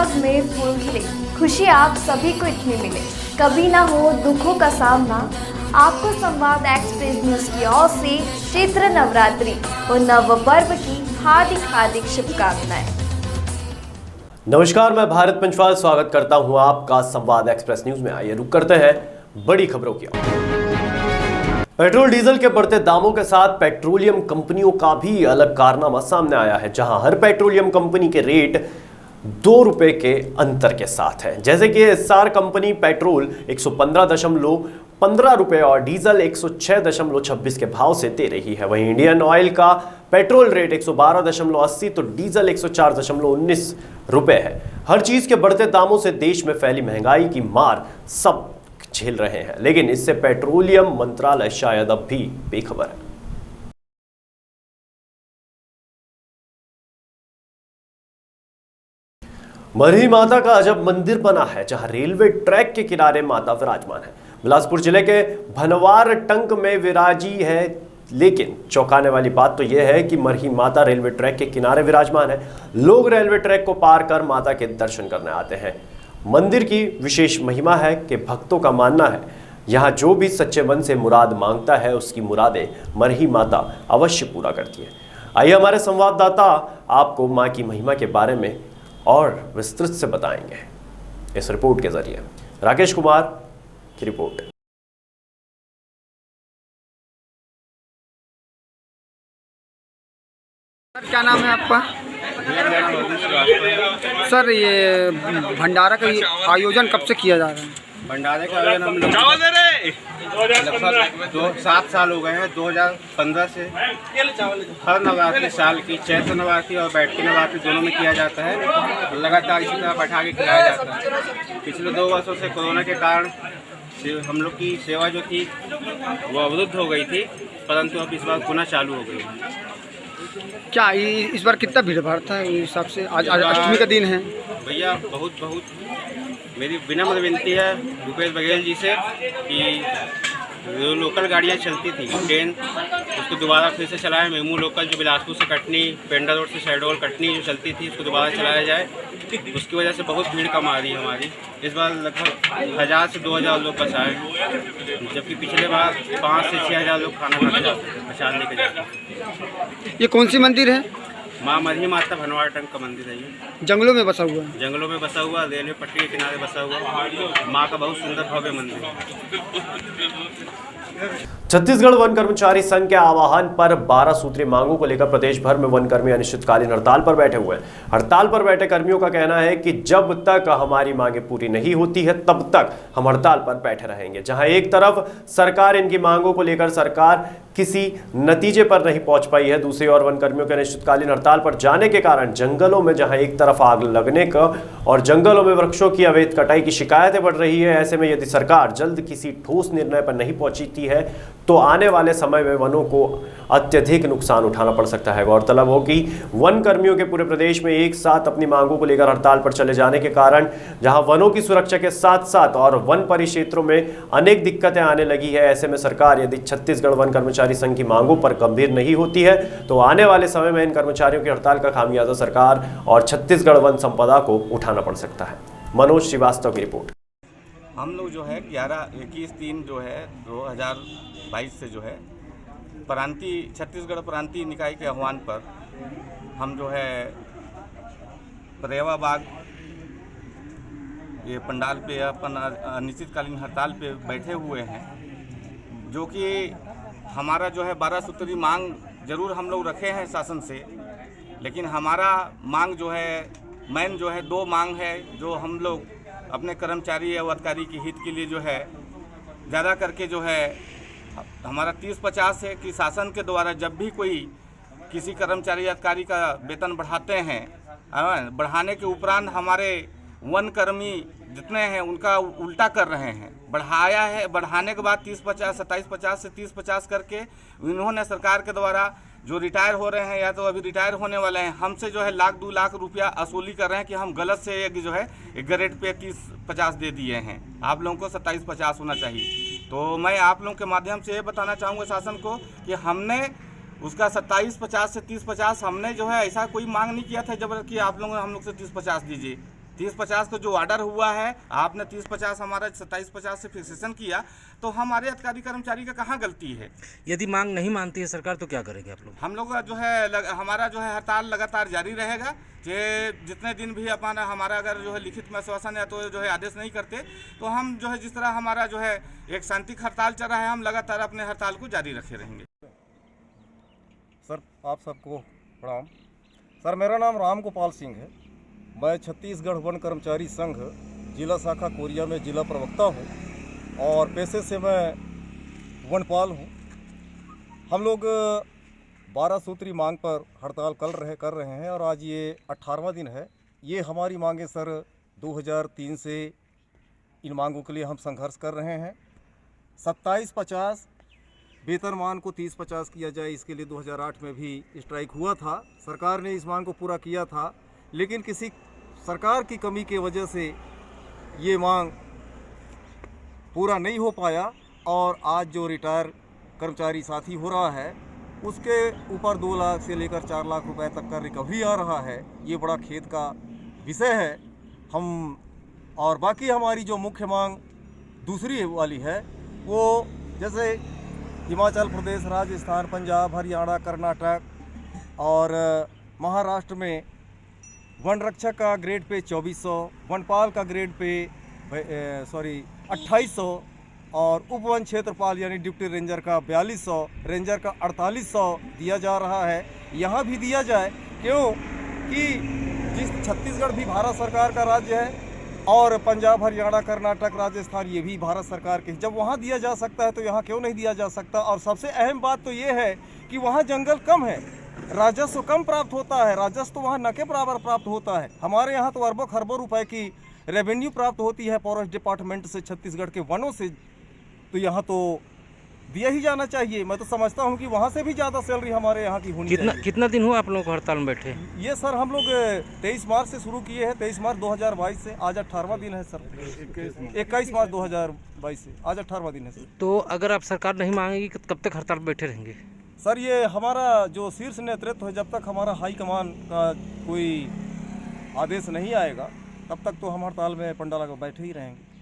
बाग में फूल खिले, खुशी आप सभी को इतनी मिले, कभी ना हो दुखों का सामना। आपको संवाद एक्सप्रेस न्यूज की ओर से चैत्र नवरात्रि और नव पर्व की हार्दिक हार्दिक शुभकामनाएं। नमस्कार, मैं भारत पंचवाल स्वागत करता हूं आपका संवाद एक्सप्रेस न्यूज में। आइए रुक करते हैं बड़ी खबरों की ओर। पेट्रोल डीजल के बढ़ते दामों के साथ पेट्रोलियम कंपनियों का भी अलग कारनामा सामने आया है, जहां हर पेट्रोलियम कंपनी के रेट 2 रुपए के अंतर के साथ है। जैसे कि एस्सार कंपनी पेट्रोल 115.15 रुपए और डीजल 106.26 के भाव से दे रही है। वहीं इंडियन ऑयल का पेट्रोल रेट 112.80 तो डीजल 104.19 रुपए है। हर चीज के बढ़ते दामों से देश में फैली महंगाई की मार सब झेल रहे हैं, लेकिन इससे पेट्रोलियम मंत्रालय शायद अब भी बेखबर है। मरही माता का अजब मंदिर बना है, जहां रेलवे ट्रैक के किनारे माता विराजमान है। बिलासपुर जिले के भनवार टंक में विराजी है, लेकिन चौंकाने वाली बात तो यह है कि मरही माता रेलवे ट्रैक के किनारे विराजमान है। लोग रेलवे ट्रैक को पार कर माता के दर्शन करने आते हैं। मंदिर की विशेष महिमा है कि भक्तों का मानना है यहाँ जो भी सच्चे मन से मुराद मांगता है उसकी मुरादें मरही माता अवश्य पूरा करती है। आइए हमारे संवाददाता आपको मां की महिमा के बारे में और विस्तृत से बताएंगे इस रिपोर्ट के जरिए। राकेश कुमार की रिपोर्ट। सर, क्या नाम है आपका? सर, ये भंडारा का आयोजन कब से किया जा रहा है? भंडारे का आयोजन हम लोग लगभग 7 साल हो गए हैं। 2015 से हर नवरात्रि साल की चैत्र नवरात्रि और बैठकी नवरात्रि दोनों में किया जाता है। लगातार इसी तरह बैठा के खिलाया जाता है। पिछले 2 वर्षों से कोरोना के कारण हम लोग की सेवा जो थी वो अवरुद्ध हो गई थी, परंतु अब इस बार पुनः चालू हो गई। क्या इस बार कितना भीड़ भाड़ था इस हिसाब से? आज अष्टमी का दिन है भैया। बहुत मेरी विनम्र विनती है भूपेश बघेल जी से कि जो लोकल गाड़ियाँ चलती थी ट्रेन, उसको दोबारा फिर से चलाएं। मेमू लोकल जो बिलासपुर से कटनी, पेंडा रोड से शहडोल कटनी जो चलती थी उसको दोबारा चलाया जाए। उसकी वजह से बहुत भीड़ कम आ रही है हमारी। इस बार लगभग 1000 से 2000 लोग बस आए, जबकि पिछले बार 5 से 6000 लोग खाना खाने जाते थे, प्रसाद लेके जाते थे। ये कौन सी मंदिर है? माँ मरही माता भनवार टंक का मंदिर है। ये जंगलों में बसा हुआ है। जंगलों में बसा हुआ, रेलवे पटरी के किनारे बसा हुआ माँ का बहुत सुंदर भव्य मंदिर है। छत्तीसगढ़ वन कर्मचारी संघ के आह्वान पर 12 सूत्रीय मांगों को लेकर प्रदेश भर में वन कर्मी अनिश्चितकालीन हड़ताल पर बैठे हुए हैं। हड़ताल पर बैठे कर्मियों का कहना है कि जब तक हमारी मांगें पूरी नहीं होती है तब तक हम हड़ताल पर बैठे रहेंगे। जहां एक तरफ सरकार इनकी मांगों को लेकर सरकार किसी नतीजे पर नहीं पहुंच पाई है, दूसरी ओर वन कर्मियों के अनिश्चितकालीन हड़ताल पर जाने के कारण जंगलों में जहां एक तरफ आग लगने का और जंगलों में वृक्षों की अवैध कटाई की शिकायतें बढ़ रही है। ऐसे में यदि सरकार जल्द किसी ठोस निर्णय पर नहीं पहुंचती है तो आने वाले समय में वनों को अत्यधिक नुकसान उठाना पड़ सकता है। गौरतलब हो कि वन कर्मियों के पूरे प्रदेश में एक साथ अपनी मांगों को लेकर हड़ताल पर चले जाने के कारण जहां वनों की सुरक्षा के साथ साथ और वन परिक्षेत्रों में अनेक दिक्कतें आने लगी है। ऐसे में सरकार यदि छत्तीसगढ़ वन कर्मचारी संघ की मांगों पर गंभीर नहीं होती है तो आने वाले समय में इन कर्मचारियों की हड़ताल का खामियाजा सरकार और छत्तीसगढ़ वन संपदा को उठाना पड़ सकता है। मनोज श्रीवास्तव की रिपोर्ट। हम लोग जो है 21 जो है 2022 से जो है छत्तीसगढ़ प्रांतीय निकाय के आह्वान पर हम जो है परेवा बाग ये पंडाल पे अपन अनिश्चितकालीन हड़ताल पे बैठे हुए हैं, जो कि हमारा जो है 12 सूत्री मांग जरूर हम लोग रखे हैं शासन से, लेकिन हमारा मांग जो है मेन जो है 2 मांग है जो हम लोग अपने कर्मचारी या अधिकारी के हित के लिए जो है ज़्यादा करके जो है हमारा 30-50 है कि शासन के द्वारा जब भी कोई किसी कर्मचारी अधिकारी का वेतन बढ़ाते हैं, बढ़ाने के उपरांत हमारे वन कर्मी जितने हैं उनका उल्टा कर रहे हैं। बढ़ाया है, बढ़ाने के बाद 30-50, 27-50 से 30-50 करके इन्होंने सरकार के द्वारा जो रिटायर हो रहे हैं या तो अभी रिटायर होने वाले हैं हमसे जो है 1-2 लाख रुपया असूली कर रहे हैं कि हम गलत से जो है एक ग्रेड पे 30-50 दे दिए हैं, आप लोगों को 27-50 होना चाहिए। तो मैं आप लोगों के माध्यम से ये बताना चाहूँगा शासन को कि हमने उसका 27-50 से 30-50 हमने जो है ऐसा कोई मांग नहीं किया था जबरदस्ती आप लोगों ने हम लोग से 30-50 दीजिए। 30-50 का जो ऑर्डर हुआ है, आपने 30-50 हमारा 27-50 से फिक्सेशन किया, तो हमारे अधिकारी कर्मचारी का कहाँ गलती है? यदि मांग नहीं मानती है सरकार तो क्या करेंगे आप लोग? हम लोग का जो है हमारा जो है हड़ताल लगातार जारी रहेगा। जितने दिन भी अपना हमारा अगर जो है लिखित में आश्वासन या तो जो है आदेश नहीं करते, तो हम जो है जिस तरह हमारा जो है एक शांतिक हड़ताल चल रहा है, हम लगातार अपने हड़ताल को जारी रखे रहेंगे। सर आप सबको प्रणाम। सर मेरा नाम राम गोपाल सिंह है। मैं छत्तीसगढ़ वन कर्मचारी संघ जिला शाखा कोरिया में जिला प्रवक्ता हूँ और पेशे से मैं वनपाल हूँ। हम लोग 12 सूत्री मांग पर हड़ताल कर रहे हैं और आज ये 18वां दिन है। ये हमारी मांगे सर 2003 से इन मांगों के लिए हम संघर्ष कर रहे हैं। 27-50 वेतनमान को 30-50 किया जाए, इसके लिए 2008 में भी स्ट्राइक हुआ था। सरकार ने इस मांग को पूरा किया था, लेकिन किसी सरकार की कमी की वजह से ये मांग पूरा नहीं हो पाया और आज जो रिटायर कर्मचारी साथी हो रहा है उसके ऊपर 2 लाख से लेकर 4 लाख रुपए तक का रिकवरी आ रहा है। ये बड़ा खेद का विषय है। हम और बाकी हमारी जो मुख्य मांग दूसरी वाली है वो जैसे हिमाचल प्रदेश, राजस्थान, पंजाब, हरियाणा, कर्नाटक और महाराष्ट्र में वन रक्षक का ग्रेड पे 2400, वनपाल का ग्रेड पे 2800 और उपवन क्षेत्रपाल यानी डिप्टी रेंजर का 4200, रेंजर का 4800 दिया जा रहा है। यहाँ भी दिया जाए, क्यों कि जिस छत्तीसगढ़ भी भारत सरकार का राज्य है और पंजाब, हरियाणा, कर्नाटक, राजस्थान ये भी भारत सरकार के, जब वहाँ दिया जा सकता है तो यहाँ क्यों नहीं दिया जा सकता। और सबसे अहम बात तो ये है कि वहाँ जंगल कम है, राजस्व कम प्राप्त होता है, राजस्व वहाँ न के बराबर प्राप्त होता है। हमारे यहाँ तो अरबों खरबों रुपए की रेवेन्यू प्राप्त होती है फॉरेस्ट डिपार्टमेंट से, छत्तीसगढ़ के वनों से, तो यहाँ तो दिया ही जाना चाहिए। मैं तो समझता हूँ कि वहाँ से भी ज़्यादा सैलरी हमारे यहाँ की होनी चाहिए। कितना दिन हुआ आप लोगों को हड़ताल में बैठे? ये सर हम लोग 23 मार्च से शुरू किए हैं, 23 मार्च 2022 से आज 18वां दिन है सर। 21 मार्च 2022 से आज 18वां दिन है सर। तो अगर आप सरकार नहीं मांगेगी कब तक हड़ताल में बैठे रहेंगे? सर ये हमारा जो शीर्ष नेतृत्व है, जब तक हमारा हाईकमान का कोई आदेश नहीं आएगा तब तक तो हम हड़ताल में पंडा लगा बैठे ही रहेंगे।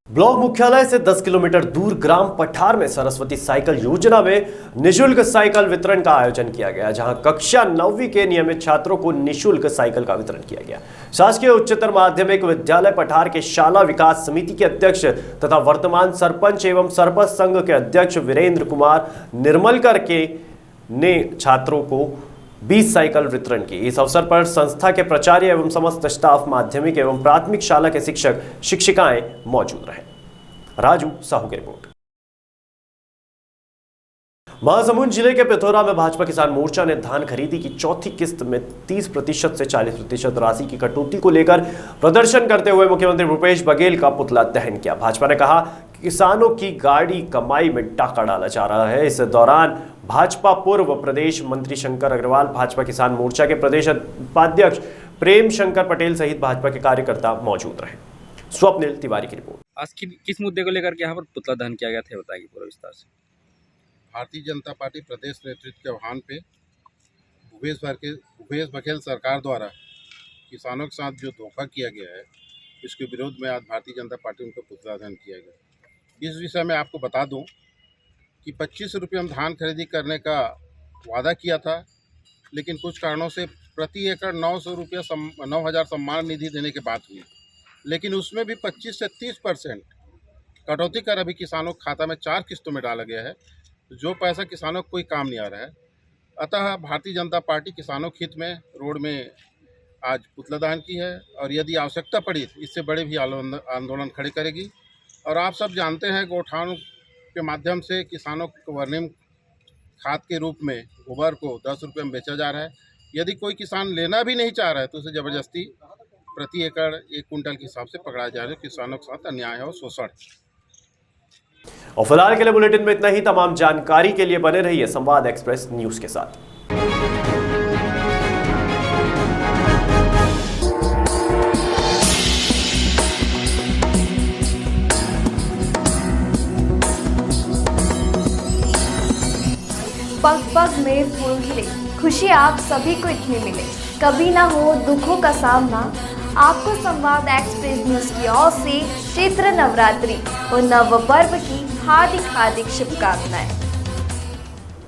ब्लॉक मुख्यालय से 10 किलोमीटर दूर ग्राम पठार में सरस्वती साइकिल योजना में निशुल्क साइकिल वितरण का आयोजन किया गया, जहां कक्षा 9वीं के नियमित छात्रों को निशुल्क साइकिल का वितरण किया गया। शासकीय उच्चतर माध्यमिक विद्यालय पठार के शाला विकास समिति के अध्यक्ष तथा वर्तमान सरपंच एवं सरपंच संघ के अध्यक्ष वीरेंद्र कुमार निर्मलकर के ने छात्रों को 20 साइकिल वितरण की। इस अवसर पर संस्था के प्राचार्य एवं समस्त स्टाफ, माध्यमिक एवं प्राथमिक शाला के शिक्षक शिक्षिकाएं मौजूद रहे। राजू साहू की रिपोर्ट। महासमुंद जिले के पिथौरा में भाजपा किसान मोर्चा ने धान खरीदी की चौथी किस्त में 30% से 40% राशि की कटौती को लेकर प्रदर्शन करते हुए मुख्यमंत्री भूपेश बघेल का पुतला दहन किया। भाजपा ने कहा कि किसानों की गाड़ी कमाई में डाका डाला जा रहा है। इस दौरान भाजपा पूर्व प्रदेश मंत्री शंकर अग्रवाल, भाजपा किसान मोर्चा के प्रदेश उपाध्यक्ष प्रेम शंकर पटेल सहित भाजपा के कार्यकर्ता मौजूद रहे। स्वप्निल तिवारी की रिपोर्ट। आज किस मुद्दे को लेकर के यहाँ पर पुतला दहन किया गया था, बताइए पूरा विस्तार से। भारतीय जनता पार्टी प्रदेश नेतृत्व के आह्वान पे भूपेश बघेल सरकार द्वारा किसानों के साथ जो धोखा किया गया है, इसके विरोध में आज भारतीय जनता पार्टी उनका पुतला दहन किया गया। इस विषय में आपको बता दूं कि 25 रुपये हम धान खरीदी करने का वादा किया था, लेकिन कुछ कारणों से प्रति एकड़ 900 रुपया 9,000 सम्मान निधि देने की बात हुई, लेकिन उसमें भी 25 से 30% कटौती कर अभी किसानों के खाता में 4 किस्तों में डाला गया है। जो पैसा किसानों को कोई काम नहीं आ रहा है। अतः भारतीय जनता पार्टी किसानों के हित में रोड में आज पुतला दहन की है और यदि आवश्यकता पड़ी इससे बड़े भी आंदोलन खड़े करेगी। और आप सब जानते हैं गौठानों के माध्यम से किसानों को वर्णिम खाद के रूप में गोबर को 10 रुपये में बेचा जा रहा है। यदि कोई किसान लेना भी नहीं चाह रहा है तो उसे ज़बरदस्ती प्रति एकड़ 1 कुंटल के हिसाब से पकड़ा जा रहा है। किसानों के साथ अन्याय और शोषण। और फिलहाल के लिए बुलेटिन में इतना ही। तमाम जानकारी के लिए बने रहिए संवाद एक्सप्रेस न्यूज के साथ। पग पग में फूल खिले, खुशी आप सभी को इतनी मिले, कभी ना हो दुखों का सामना। आपको संवाद एक्सप्रेस न्यूज की ओर से चैत्र नवरात्रि और नव पर्व की हार्दिक शुभकामनाएं।